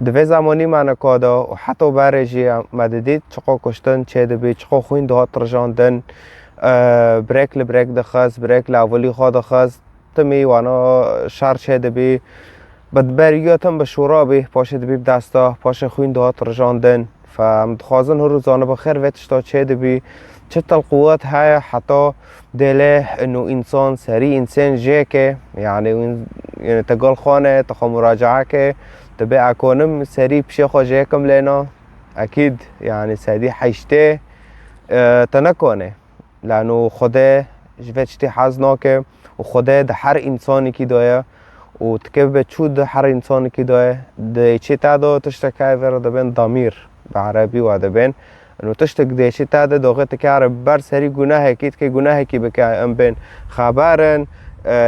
دوی زمانی من کادا و حتی برجی مددید چقا کشتن چه دبی چقا خوین دهات رجاندن بریک لبریک دخست بریک لاولی خواه دخست تمی وانا شر چه دبی بدبریاتم به شورا بی پاشه دبی بدستا پاشه خوین دهات رجاندن فمتخوازن هر روزانه بخیر ویتشتا چه دبی چه القوات هاي حتى دله انه انسان سري انسان جيك يعني تقول خانه تخو مراجعه تبي اكونم سري بشيخو جيكم لنا اكيد يعني سدي حيشته تنكونه لانه خدا جفتشتي حزناك وخدا ده هر انساني كي دايه وتكب تشود هر انساني كي دايه ده چه تادو تشتكاي ور دبن ضمير بعربي ودبن انه تشتك ديشي تاده دوغه تكار بر سري گناه كيت كي گناه كي بك ام بين خبرن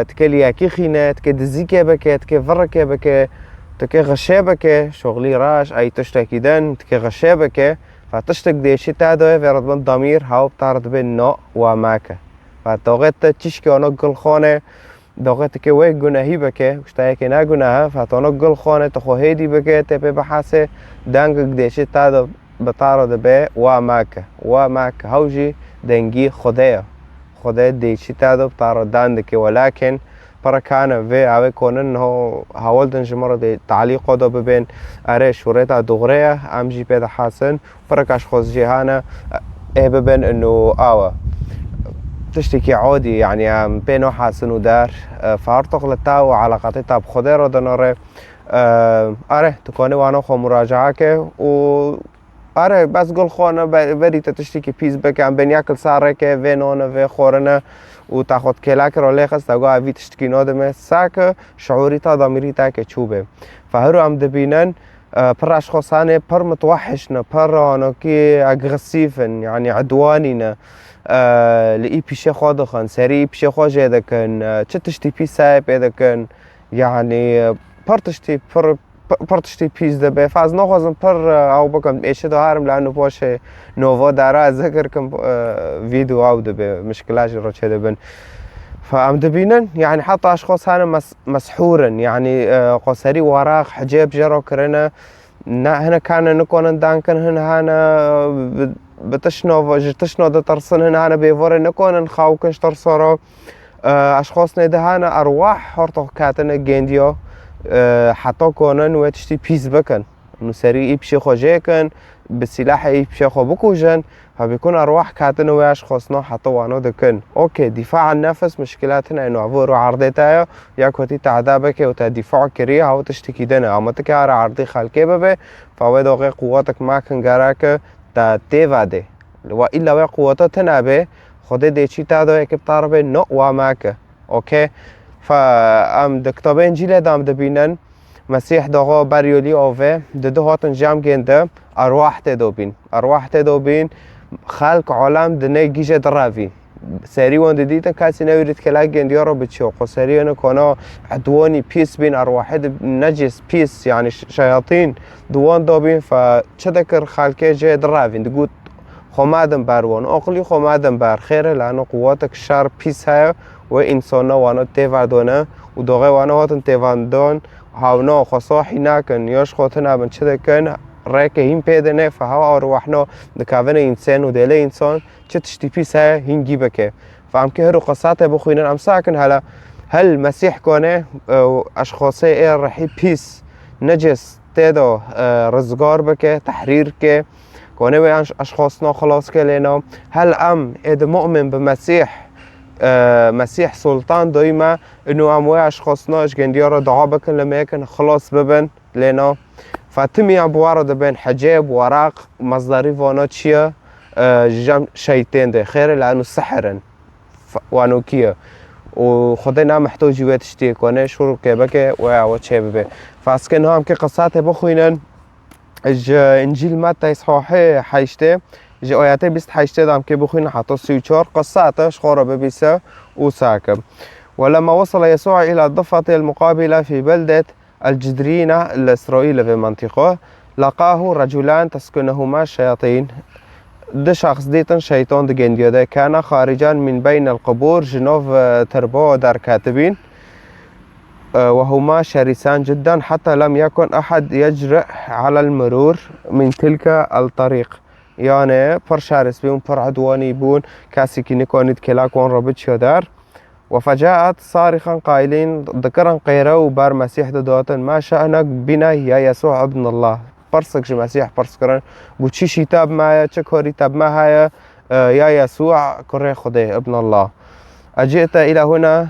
تكلي كي خينه تك دزيكه بك تك فركه بك تك غشابك شغلي راش اي تشتكي دن تك غشابك فتشتك ديشي تاده ورد من ضمير هاو بتارد بين نو وماك فتوغه تشكي ونقل خانه دوغه تك وي گناهي بك وشتاي كي نا گناه فتنقل خانه تخو هيدي بك تبي بحاسه دنگ ديشي تاده بتعرض به وماك هوجي دنجي خدايا ديشي تادو بتعرض داندك ولكن بركانا في اوه كونن هو هاولدن جمرة دي تعليق دو ببين اره شوريتا دغرية امجي بيدا حاسن بركاش خوز جيهانا ايه ببين انه اوه تشتكي عادي يعني بينو حاسن ودار فارتق لتاو علاقاتي تاب خدايا رو دناره اره تكوني وانا خو مراجعه که و آره بس گل خانه بری تشتی پیز بکن بین یکل ساره که وینونه و خورنه و تاخد کلاک را لیخست تا گاه وی تشتکی نادمه ساک شعوری تا ضمیری تا که چوبه فهرو هم دبینن پر اشخاصانه پر متوحشنه پر آنو که اگرسیفن يعني عدوانینه لئی پیشه خودخن سری پیشه خواه جیدکن چه تشتی پیسه بیدکن يعني پرتشتی پیز دبه فاز نخوازم پر او بکم ایشه دو هارم لانو باشه نووا داره ذکر کم ویدیو او دبه مشكلاش رو چه دبن فام دبینن يعني حتى اشخاص هانا مسحورن يعني قصري وراق حجاب جرو کرنه هنا كان نكون دانكن هنا بتشنو ده ترسن هنا بيفور نكون نخاوكش ترسرو اشخاص نده هنا ارواح هرتو كاتنه جنديو حتی کنن و تشتی پیز بکن انو سری ای بشه خواه کن به سلاح ای بشه خواه بکوشن فبيكون ارواح كاتن و اشخاصنا حتی وانو دکن اوكي دفاع عن النفس مشكلاتنا انو عبورو عرضيتايا ياك وتي تعذابك و تدفاع كريه او تشتكي دنا اما تكار عرضي خالكي ببه فاوه دوغي قواتك ماكن غراك تا تيواده وإلا وي قواتو تنابه خود ديشي تادو اكب طاربه نو وماك اوكي فام دكتاب انجيل دام دبینن مسیح داغا بریولی آوه ده هاتن جمع گنده ارواح تدوبین خلق عالم دنه گیجه دراوی سری وان دیدن کسی نویرید که لگ گندیا رو بچوق و سری انو کانا عدوانی پیس بین ارواح نجس پیس يعني شياطين دوان دابين فچه دکر خلقه جه دراوین دگود خمادم بروان اقلی خمادم بر خیره لانو قواتك شر پیس های و انسان وانا تیوادونه و داغه وانا هاتن تیواندان هاونا خصاحی نکن یاش خاطر نبن چه دکن رایکه هین پیدا نه فهوا ارواحنا دکاون انسان و دل انسان چه تشتی پیس های هینگی بکه فهم که هرو قصاته بخوینن ام ساکن هل مسیح کنه اشخاصه ای رحی پیس نجس تیدا رزگار بکه تحریر که کنه و اشخاصنا خلاص که لینا هل ام اید مؤمن بمسیح مسیح سلطان دايما انه اموای اشخاصنا اشگندیا را دعا بکن لما يكن خلاص ببن لینا فاتمی ابوارا دبن حجاب وراق مصدری وانا چیه جم شیطان ده خیره لانو سحرن وانو کیه و خدا نمحتاجی و تشتی کنه شروع که بکه و او چه ببه فاسکن هم که قصات بخوینن اج انجیل متى اصحاح 8 جي آيات 28 دام كي بخوين حتى 34 قصات شخورة ببيسة وساكب ولما وصل يسوع إلى الضفة المقابلة في بلدة الجدرينة الإسرائيلية في منطقة لقاه رجلان تسكنهما الشياطين ده شخص ديتن شيطان دي كان خارجا من بين القبور جنوب تربو دار كاتبين وهما شرسان جدا حتى لم يكن أحد يجرؤ على المرور من تلك الطريق. يعني پر شرس بون پر عدواني بون كاسي كي نكونت كلاكون ربط شدار. وفجاءت صارخا قائلين ذكرا قيرو بار مسيح دادن ما شأنك بنا يا يسوع ابن الله. برسك مسيح برسكرن بوشي شتاب معايا تشكوري تاب معايا يا يسوع كره خده ابن الله. أجئت إلى هنا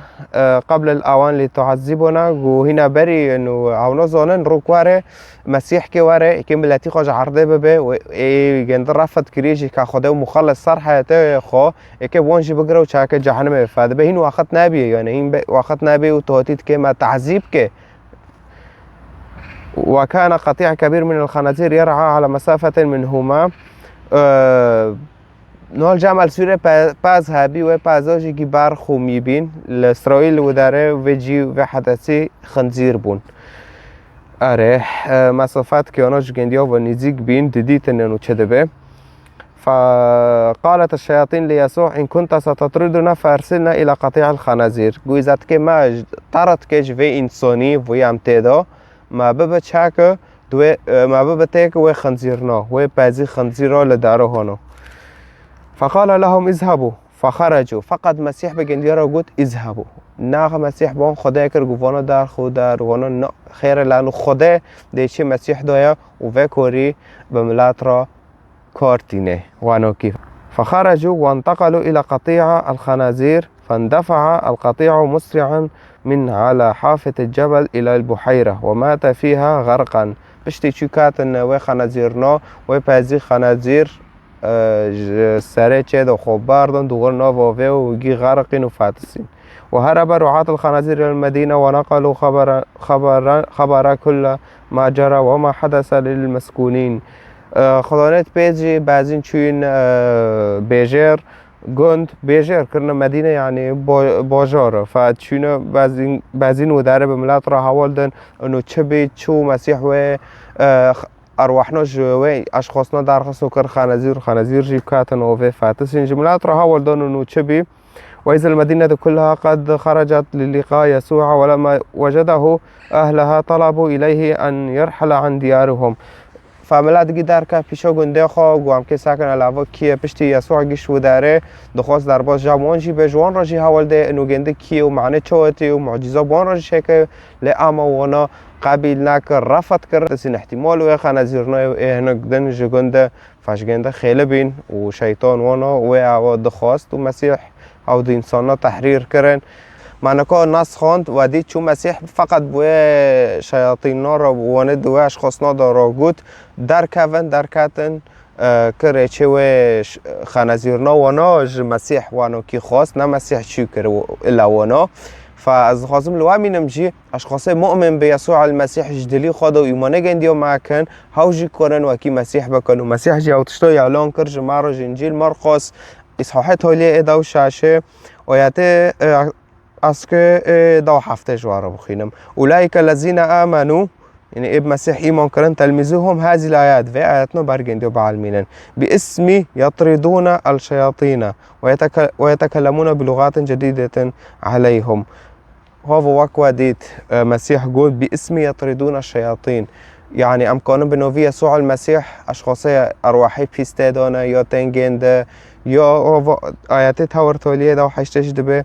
قبل الأوان لتعذبنا. وهنا بري إنه عونو زونن روكواره مسيح كواره كم التي خج عرضه ببه وجند رفض كريجي كخده ومخلص صار حياته خو كبونجي بقرا وشاك جهنم فهذا بهين وقت نبي يعني هين وقت نبي وتوتيت كما تعذيب ك. وكان قطيع كبير من الخنازير يرعى على مسافة منهما. نول جمال سوره باز هابي و بازاجي کی بار خو میبین لاسرائیل و داره و جی و حدثی خنزیر بون. آره مسافت که آنها جگندیا و نزیک بین دیدیتن انو چه دبه. فقالت الشياطين ليسوع إن كنت ستطردنا فأرسلنا إلى قطيع الخنازير. گویزد که ما طرد کش و انسانی و یم تیدا ما ببه چاک ما ببه تیک و خنزیرنا و بازی خنزیرا لداره هانو. فقال لهم اذهبوا فخرجوا. فقط مسيح بجنديرا قلت اذهبوا. ناغ مسيح بون خدا كر گوانا در خود در وانا خير لانو خدا ديشي مسيح دايا وفكوري بملات را كارتينه وانو كيف. فخرجوا وانتقلوا الى قطيع الخنازير. فاندفع القطيع مسرعا من على حافة الجبل الى البحيرة ومات فيها غرقا. بشتي چوكاتن و خنازيرنا و بازي خنازير سره چه دو خوب باردن دوغر ناواوه و گی غرقین و فاتسین. وهرب رعاة الخنازير إلى المدينة ونقلوا خبر كل ما جرى وما حدث للمسكونين. خلانت بيجي بعضين چوين بيجر گند بيجر كرنا مدينة يعني باجار. فچوين بعضين وداره بملات را حوالدن انو چه بي چو مسيح و أرواحنا جوي أشخاصنا درخواست وكر خنازير جيب كاتن وفي فاتسين جملات رها والدون نوتشبي. وإذا المدينة كلها قد خرجت للقاء يسوع ولما وجده أهلها طلبوا إليه أن يرحل عن ديارهم. فعملات گیدار که پیشو گنده خوا گوام که ساکن علاوه کیه پشتی یسوع گیش و داره دخواست در باز جوان جی به جوان راجی حوالده انو گنده کیه و معنی چوتی و معجزه بان راجی شکه لعما وانا قبیل نکر رفت کرد سین احتمال و خنازیرنای و اهنا گدن جگنده فاش گنده خیلی بین و شیطان وانا و عواد دخواست و مسیح او دی انسانا تحریر کرن. معناکا ناس خواند و دید چون مسیح فقط بوی شیاطین نا را واند و اشخاص نا دارا گود در کتن کره چه و خنازیرنا وانا مسیح وانا کی خواست نه مسیح چی کره الا وانا. فاز خواستم لو امینم جی اشخاص مؤمن به یسوع المسیح جدلی خود و ایمانه گندیو معکن هاوجی کنن و کی مسیح بکن و مسیح جی اوتشتو اعلان کرد جمارج انجیل مرقس اصحاح تالیه دو شاشه آیات از که دو هفته جواره بخینم. اولئک الذین آمنوا يعني اب مسيح ايمان كرن تلميذهم هذه الايات في اياتنا برگندو بعلمين باسم يطردون الشياطين ويتكلمون بلغات جديدة عليهم. هو وقوة ديت مسيح قول باسم يطردون الشياطين يعني امكانه بنوفي يسوع المسيح اشخاصي ارواحي بيستادانا يا تنجند يا ايات تاور توليه دو حشتش دبه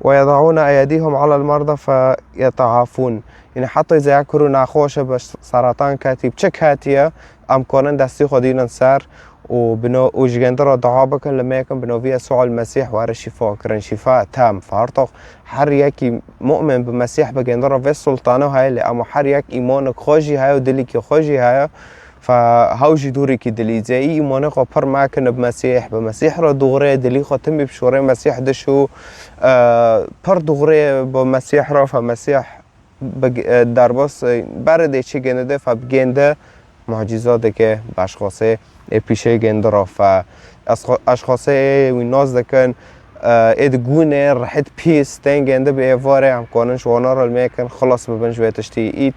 ويضعون ايديهم على المرضى فيتعافون. يعني حتی اذا يكروا ناخوش باش سرطان كاتب چك هاتيه امكانن دستي خدينا سر وبنو وجندرا دعا بكن لما يكن بنوفي يسوع المسيح وار الشفاء كرن شفاء تام. فارطق حر يكي مؤمن بمسيح بجندرا في السلطانه هاي اللي اما حر يك ايمانك خوجي هاي ودليك خوجي هاي فهاوجي دوري كي دلي زي ايمانك پر ماكن بمسيح را دغري دلي ختم بشوري مسيح دشو پر دغري بمسيح را فمسيح در باس برده چه گنده فبگنده معجزات که باشخاصه پیشه گنده را اشخاصه و ناز دکن ادگونه رحت پیس تنگنده به ایواره هم کنن شوانا را میکن خلاص ببن جوه تشتی ایت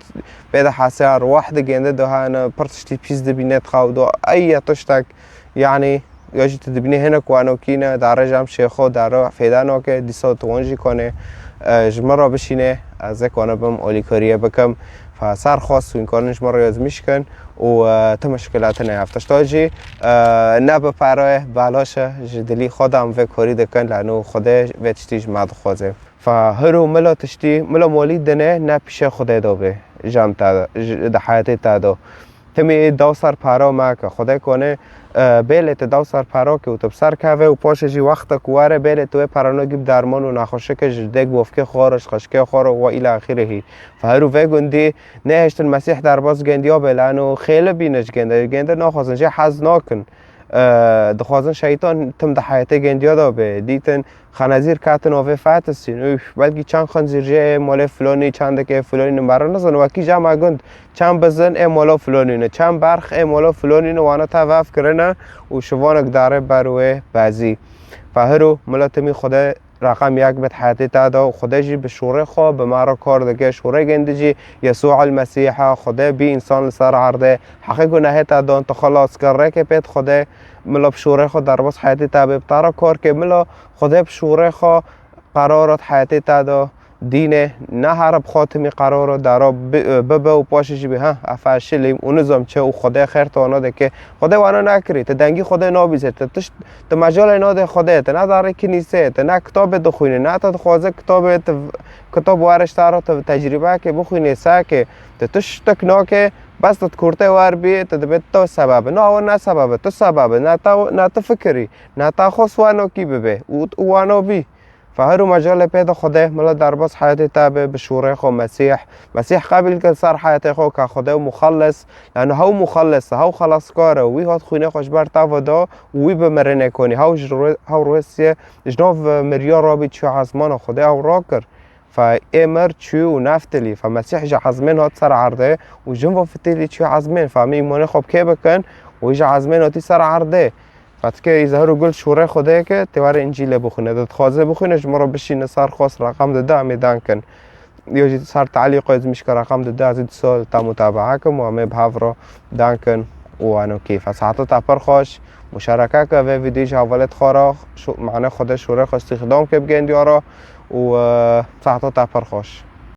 بیده حسار واحد گنده ده هانا پر تشتی پیس دبینت خواهد و ای تشتک يعني يجي تدبني هنا كوانو كينا دارجام شيخو دارو فيدانو كه ديسو توانجي كونه جمرة بشينه از کنه بم اولی کاریه بکم فسر خواست و این کارنش ما رو یازمیش کن و تا مشکلات نیفتش تاجی نه به پرای بلاشه جدلی خودم و کاری دکن لانو خوده و تشتیج مد خوازه فهرو ملا تشتی ملا مولی دنه نه پیش خوده دو به جام تا ده حیاتی تا دو تمی دو سر پرا ما که خوده کنه بیلت دو سر پرا که تو سر که و پاش جی وقت کواره بیلت تو پرانو گیب درمان و نخوشه که جدک بوفک خارش خشکه خار و الی آخره فهرو و گندی نه هشت المسیح در باز گندیا بلانو خیلی بینش گنده نخوازن جه حز نکن دخوازن شیطان تم ده حیاته گندیا دا به دیتن خنازیر کاتن و فاتسین بلکه چند خنزیر جه مال فلانی چند که فلانی نمبر نزن و کی جمع گند چند بزن مال فلانی نه چند برخ مال فلانی نه وانا توف کرنه و شوانک داره بروه بازی فهرو ملاتمی خدا رقم یک به حیاتی تادا و خدا جی به شوره خواه به مرا کار دگه شوره گندجی یسوع المسیح خدا بی انسان سر عرضه حقیق گناه تادا انت خلاص کرده که پیت خدا ملا بشوره خود در باز حیاتی تابه بطارا کار که ملا خدا بشوره خواه قرارات حیاتی تادا دینه نه هرب خاتمی قرار درا ببه و پاششی به ها افشلیم اونزم چه و خدا خیر تو آناده که خدا وانا نکری ته دنگی خدا نابیزه ته مجال ناده خدا ته نه داره کنیسه ته نه کتاب دخوینه نه تا خوازه کتاب وارش تارا تجربه که بخوینه ساکه ته تش تکنا که بس تو کرته وار بی ته دبت تو سبب نه و نه سبب تو سبب نه تو فکری نه تا خصوانو کی ببه او وانو بی فهرو مجال پیدا خدا ملا در باز حیاتی تابه به شوره خو مسیح قبل که سر حیاتی خو که خدا مخلص لانه هاو مخلص هاو خلاص کاره وی هات خوینه خوش بر تا دا وی بمرنه کنی هاو روسیه جناف مریار رابی چو عزمان خدا او را کر فامر چو و نفتلی فمسیح جا عزمان هات سر عرضه و جنوا فتلی چو عزمان فامی ایمانه خوب که بکن و جا عزمان هاتی سر عرضه فقط که ایزهرو گل شوره خوده که توار انجیل بخونه داد خوازه بخونه شما رو بشین سر خواست رقم داده میدان کن یا سر تعلیق از میشه که رقم داده از این سال تا متابعه کن و همه به رو دان کن و آنو کیف از حتی تپر خوش مشارکه که و ویدیوش اولت خورا معنی خود شوره خواستی خدام که بگین دیارا و حتی تپر خوش